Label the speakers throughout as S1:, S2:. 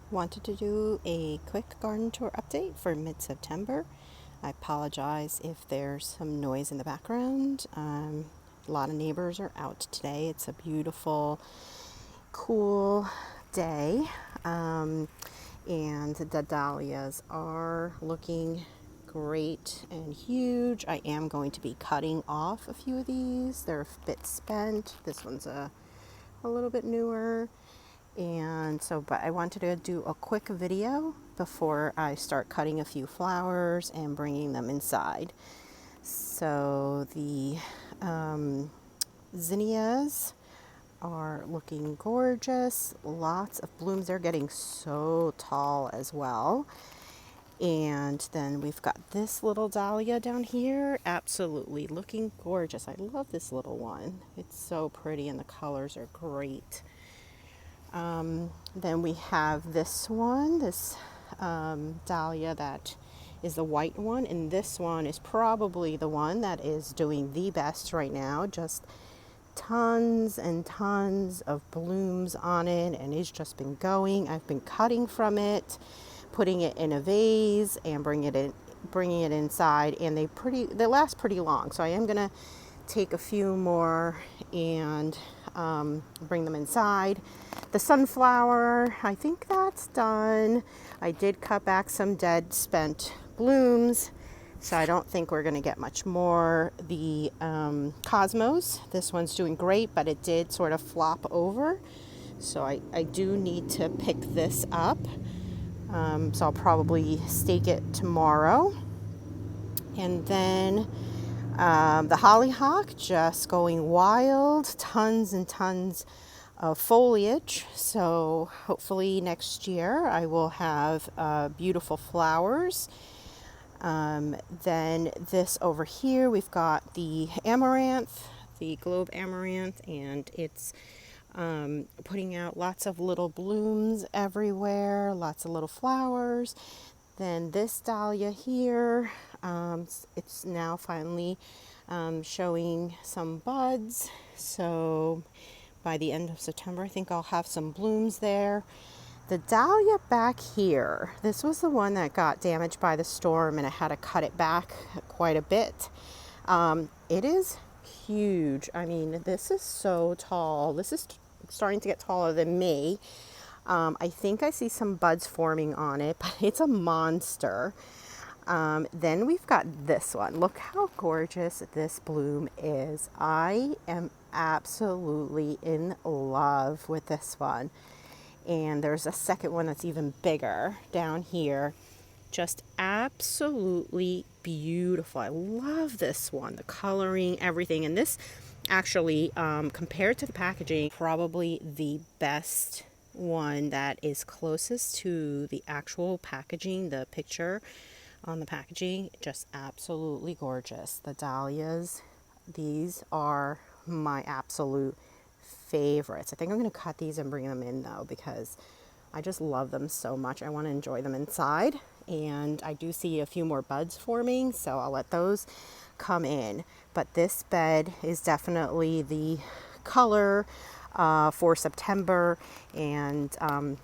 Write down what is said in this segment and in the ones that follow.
S1: Wanted to do a quick garden tour update for mid-September. I apologize if there's some noise in the background. A lot of neighbors are out today. It's a beautiful, cool day, and the dahlias are looking great and huge. I am going to be cutting off a few of these. They're a bit spent. This one's a little bit newer. And so, but I wanted to do a quick video before I start cutting a few flowers and bringing them inside. So the zinnias are looking gorgeous. Lots of blooms. They're getting so tall as well. And then we've got this little dahlia down here, absolutely looking gorgeous. I love this little one. It's so pretty and the colors are great. Then we have this one, this dahlia that is the white one, and this one is probably the one that is doing the best right now. Just tons and tons of blooms on it, and it's just been going. I've been cutting from it, putting it in a vase, and bringing it inside, and they last pretty long. So I am gonna take a few more and bring them inside. The sunflower, I think that's done. I did cut back some dead spent blooms, so I don't think we're going to get much more. The cosmos, this one's doing great, but it did sort of flop over, so I do need to pick this up. So I'll probably stake it tomorrow. And then the hollyhock just going wild, tons and tons of foliage. So hopefully next year I will have beautiful flowers. Then this over here, we've got the amaranth, the globe amaranth, and it's putting out lots of little blooms everywhere, lots of little flowers. Then this dahlia here, it's now finally showing some buds. So by the end of September, I think I'll have some blooms there. The dahlia back here, this was the one that got damaged by the storm and I had to cut it back quite a bit. It is huge. I mean, this is so tall. This is starting to get taller than me. I think I see some buds forming on it, but it's a monster. Then we've got this one. Look how gorgeous this bloom is. I am absolutely in love with this one. And there's a second one that's even bigger down here. Just absolutely beautiful. I love this one. The coloring, everything. And this actually, compared to the packaging, probably the best one that is closest to the actual packaging, the picture on the packaging. Just absolutely gorgeous. The dahlias, these are my absolute favorites. I think I'm going to cut these and bring them in though, because I just love them so much. I want to enjoy them inside, and I do see a few more buds forming, so I'll let those come in. But this bed is definitely the color for September, and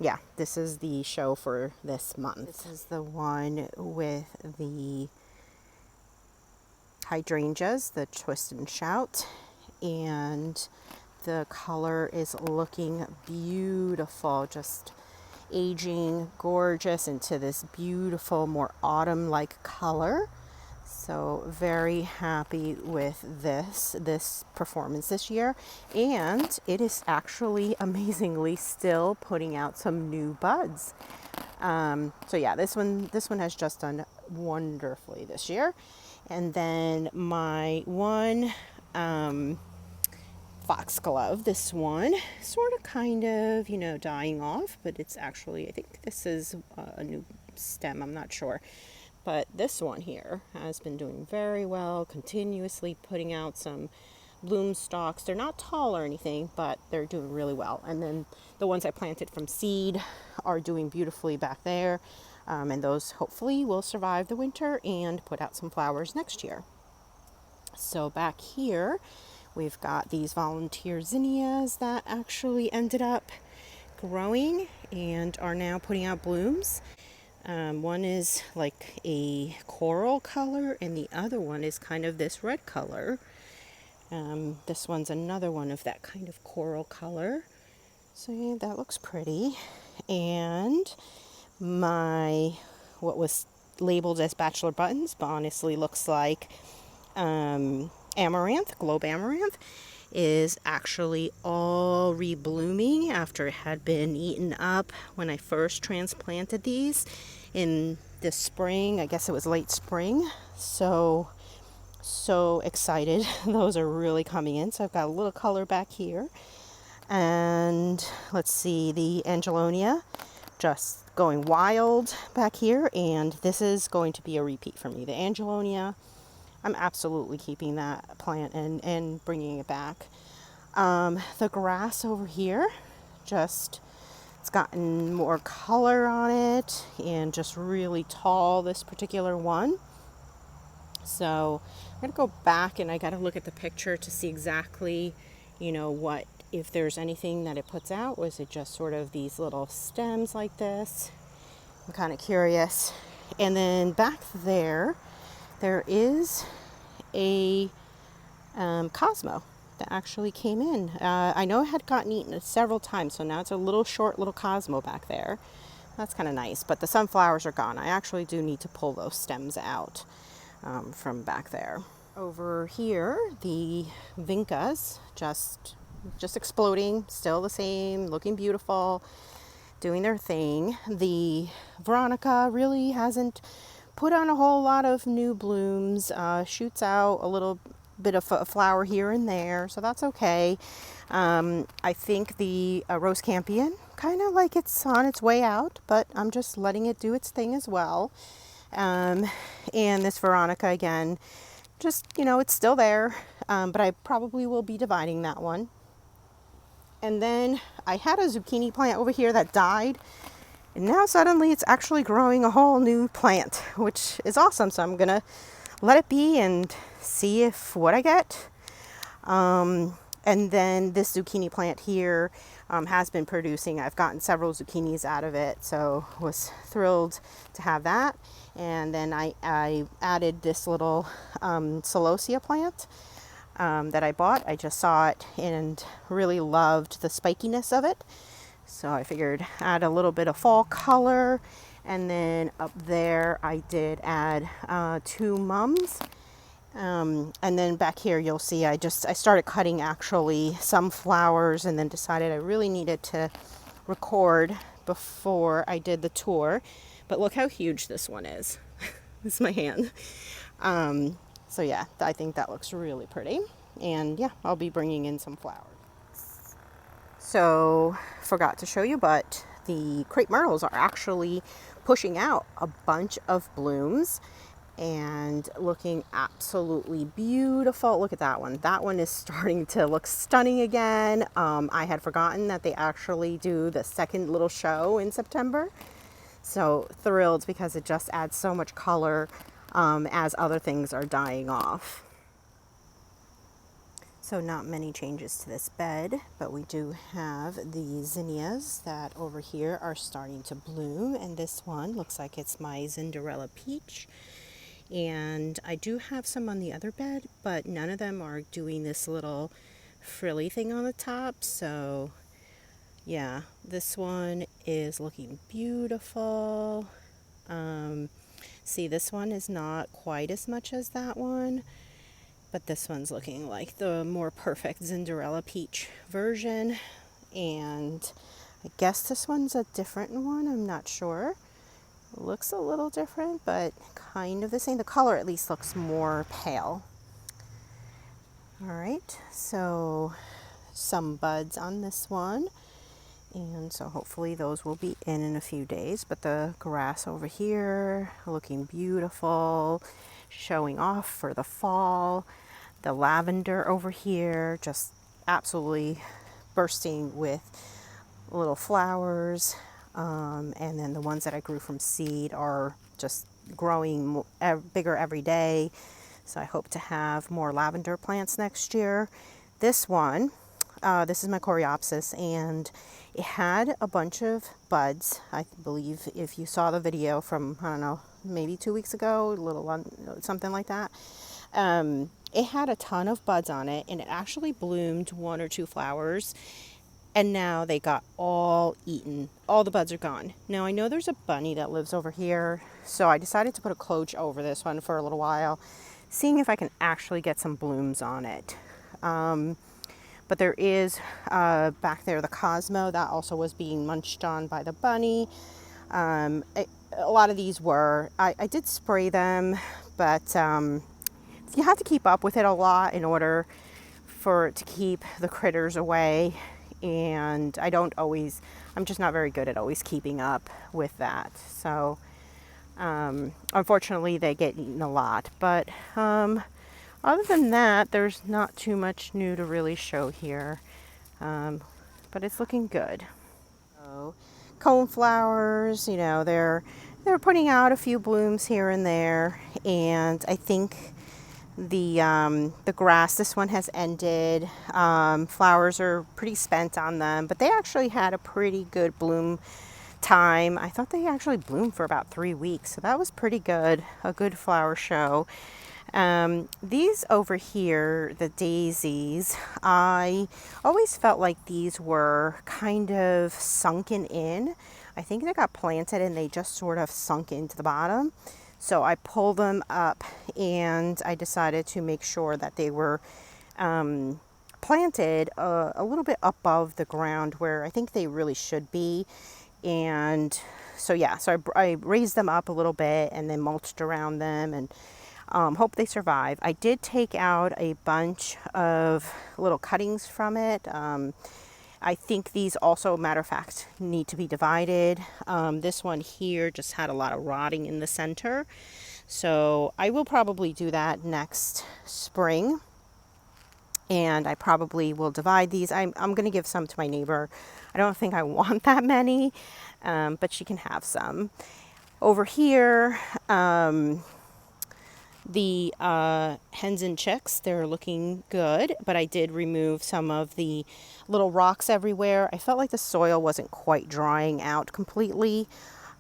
S1: yeah, this is the show for this month. This is the one with the hydrangeas, the twist and shout, and the color is looking beautiful, just aging gorgeous into this beautiful, more autumn-like color. So very happy with this performance this year, and it is actually amazingly still putting out some new buds. So yeah, this one has just done wonderfully this year. And then my one foxglove, this one sort of kind of, dying off, but it's actually, I think this is a new stem, I'm not sure. But this one here has been doing very well, continuously putting out some bloom stalks. They're not tall or anything, but they're doing really well. And then the ones I planted from seed are doing beautifully back there. And those hopefully will survive the winter and put out some flowers next year. So back here, we've got these volunteer zinnias that actually ended up growing and are now putting out blooms. One is like a coral color and the other one is kind of this red color. This one's another one of that kind of coral color. So yeah, that looks pretty. And what was labeled as bachelor buttons, but honestly looks like amaranth, globe amaranth, is actually all reblooming after it had been eaten up when I first transplanted these in the spring. I guess it was late spring. So excited. Those are really coming in. So I've got a little color back here. And let's see, the Angelonia just going wild back here. And this is going to be a repeat for me. The Angelonia, I'm absolutely keeping that plant and bringing it back. The grass over here, it's gotten more color on it and just really tall, this particular one. So I'm going to go back and I got to look at the picture to see exactly, what, if there's anything that it puts out. Was it just sort of these little stems like this? I'm kind of curious. And then back there is a Cosmo that actually came in. I know it had gotten eaten several times, so now it's a short little Cosmo back there. That's kind of nice, but the sunflowers are gone. I actually do need to pull those stems out from back there. Over here, the Vincas just exploding, still the same, looking beautiful, doing their thing. The Veronica really hasn't put on a whole lot of new blooms, shoots out a little bit of a flower here and there, so that's okay. I think the Rose Campion, kind of like it's on its way out, but I'm just letting it do its thing as well. And this Veronica, again, just, it's still there, but I probably will be dividing that one. And then I had a zucchini plant over here that died, and now suddenly it's actually growing a whole new plant, which is awesome. So I'm gonna let it be and see what I get. And then this zucchini plant here has been producing. I've gotten several zucchinis out of it, so was thrilled to have that. And then I added this little celosia plant that I bought. I just saw it and really loved the spikiness of it. So I figured add a little bit of fall color. And then up there I did add 2 mums. And then back here you'll see I started cutting actually some flowers and then decided I really needed to record before I did the tour. But look how huge this one is. This is my hand. So yeah, I think that looks really pretty. And yeah, I'll be bringing in some flowers. So forgot to show you, but the Crepe Myrtles are actually pushing out a bunch of blooms and looking absolutely beautiful. Look at that one. That one is starting to look stunning again. I had forgotten that they actually do the second little show in September. So thrilled because it just adds so much color as other things are dying off. So not many changes to this bed, but we do have the zinnias that over here are starting to bloom. And this one looks like it's my Cinderella Peach. And I do have some on the other bed, but none of them are doing this little frilly thing on the top. So yeah, this one is looking beautiful. See, this one is not quite as much as that one, but this one's looking like the more perfect Cinderella Peach version. And I guess this one's a different one, I'm not sure. It looks a little different, but kind of the same. The color at least looks more pale. All right, so some buds on this one. And so hopefully those will be in a few days. But the grass over here looking beautiful, showing off for the fall. The lavender over here just absolutely bursting with little flowers. And then the ones that I grew from seed are just growing bigger every day. So I hope to have more lavender plants next year. This one, this is my coreopsis, and it had a bunch of buds. I believe if you saw the video from, I don't know, maybe 2 weeks ago, a little something like that. It had a ton of buds on it, and it actually bloomed 1 or 2 flowers, and now they got all eaten. All the buds are gone. Now I know there's a bunny that lives over here, so I decided to put a cloche over this one for a little while, seeing if I can actually get some blooms on it. But there is back there the Cosmo that also was being munched on by the bunny. A lot of these were. I did spray them, but you have to keep up with it a lot in order for it to keep the critters away. And I'm just not very good at always keeping up with that. So unfortunately they get eaten a lot. But other than that, there's not too much new to really show here. But it's looking good. So, cone flowers, you know, they're putting out a few blooms here and there, and I think the grass, this one has ended. Flowers are pretty spent on them, but they actually had a pretty good bloom time. I thought they actually bloomed for about 3 weeks, so that was pretty good, a good flower show. These over here, the daisies, I always felt like these were kind of sunken in. I think they got planted and they just sort of sunk into the bottom. So I pulled them up, and I decided to make sure that they were planted a little bit above the ground where I think they really should be. And so yeah, so I raised them up a little bit and then mulched around them, and hope they survive. I did take out a bunch of little cuttings from it. I think these also, matter of fact, need to be divided. This one here just had a lot of rotting in the center. So I will probably do that next spring. And I probably will divide these. I'm going to give some to my neighbor. I don't think I want that many, but she can have some. Over here, the hens and chicks, they're looking good, but I did remove some of the little rocks everywhere. I felt like the soil wasn't quite drying out completely,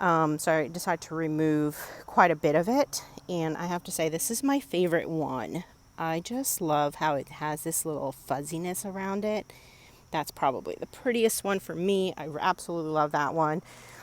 S1: so I decided to remove quite a bit of it. And I have to say, this is my favorite one. I just love how it has this little fuzziness around it. That's probably the prettiest one for me. I absolutely love that one.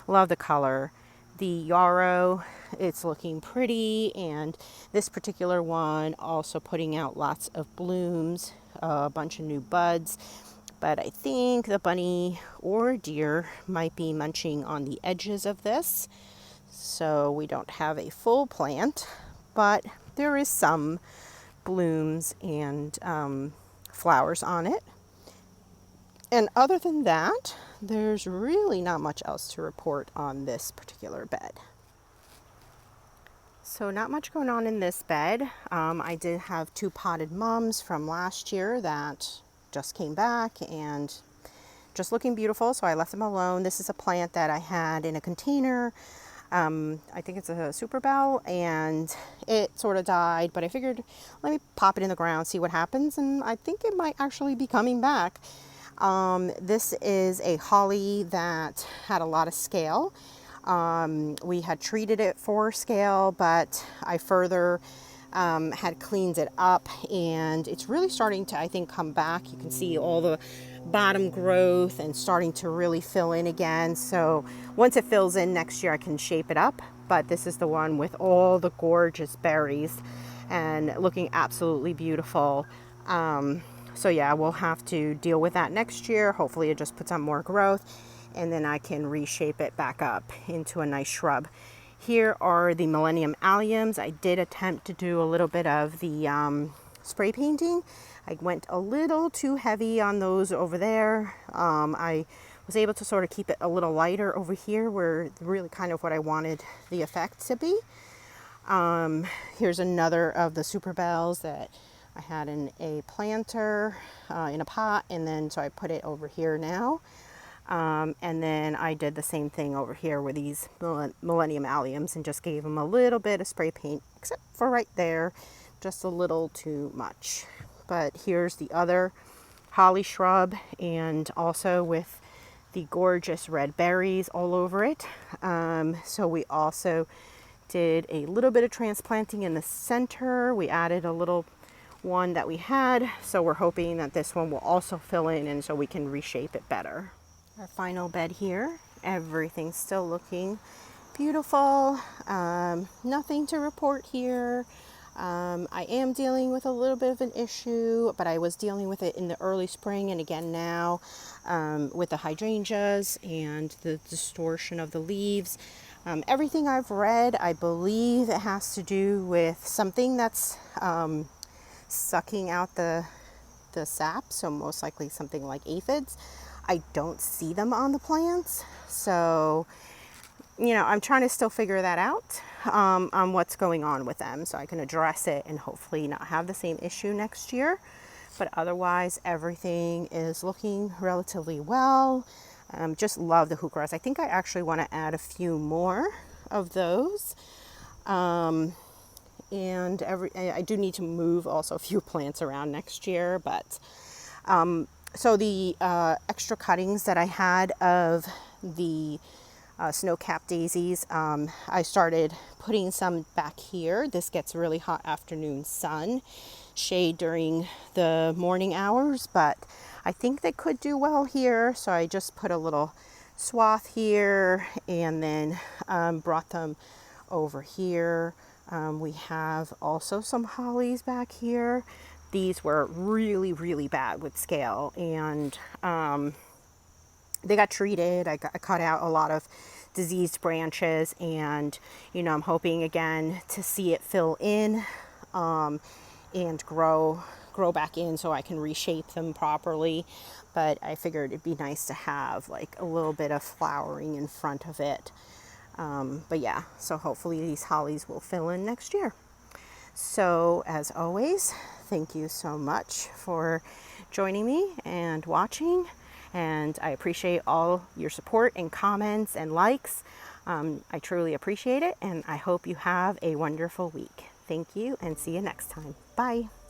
S1: Love the color. The yarrow, it's looking pretty, and this particular one also putting out lots of blooms, a bunch of new buds. But I think the bunny or deer might be munching on the edges of this, so we don't have a full plant, but there is some blooms and flowers on it. And other than that, there's really not much else to report on this particular bed. So not much going on in this bed. I did have 2 potted mums from last year that just came back and just looking beautiful, so I left them alone. This is a plant that I had in a container. I think it's a Super Bell, and it sort of died, but I figured let me pop it in the ground, see what happens, and I think it might actually be coming back. This is a holly that had a lot of scale. We had treated it for scale, but I further had cleaned it up, and it's really starting to, I think, come back. You can see all the bottom growth and starting to really fill in again. So once it fills in next year, I can shape it up. But this is the one with all the gorgeous berries and looking absolutely beautiful. So yeah, we'll have to deal with that next year. Hopefully it just puts on more growth, and then I can reshape it back up into a nice shrub. Here are the Millennium Alliums. I did attempt to do a little bit of the spray painting. I went a little too heavy on those over there. I was able to sort of keep it a little lighter over here, where really kind of what I wanted the effect to be. Here's another of the Super Bells that I had in a planter in a pot, and then so I put it over here now. And then I did the same thing over here with these Millennium Alliums and just gave them a little bit of spray paint, except for right there, just a little too much. But here's the other holly shrub, and also with the gorgeous red berries all over it. So we also did a little bit of transplanting in the center. We added a little one that we had, so we're hoping that this one will also fill in and so we can reshape it better. Our final bed here, everything's still looking beautiful. Nothing to report here. I am dealing with a little bit of an issue, but I was dealing with it in the early spring and again now with the hydrangeas and the distortion of the leaves. Everything I've read, I believe it has to do with something that's sucking out the sap, so most likely something like aphids. I don't see them on the plants, so I'm trying to still figure that out on what's going on with them so I can address it and hopefully not have the same issue next year. But otherwise, everything is looking relatively well. Just love the heucheras. I think I actually want to add a few more of those. And I do need to move also a few plants around next year. But so the extra cuttings that I had of the snow-capped daisies, I started putting some back here. This gets really hot afternoon sun, shade during the morning hours, but I think they could do well here, so I just put a little swath here and then brought them over here. We have also some hollies back here. These were really, really bad with scale, and they got treated. I cut out a lot of diseased branches, and I'm hoping again to see it fill in and grow back in so I can reshape them properly. But I figured it'd be nice to have like a little bit of flowering in front of it. But yeah, so hopefully these hollies will fill in next year. So as always, thank you so much for joining me and watching. And I appreciate all your support and comments and likes. I truly appreciate it, and I hope you have a wonderful week. Thank you, and see you next time. Bye.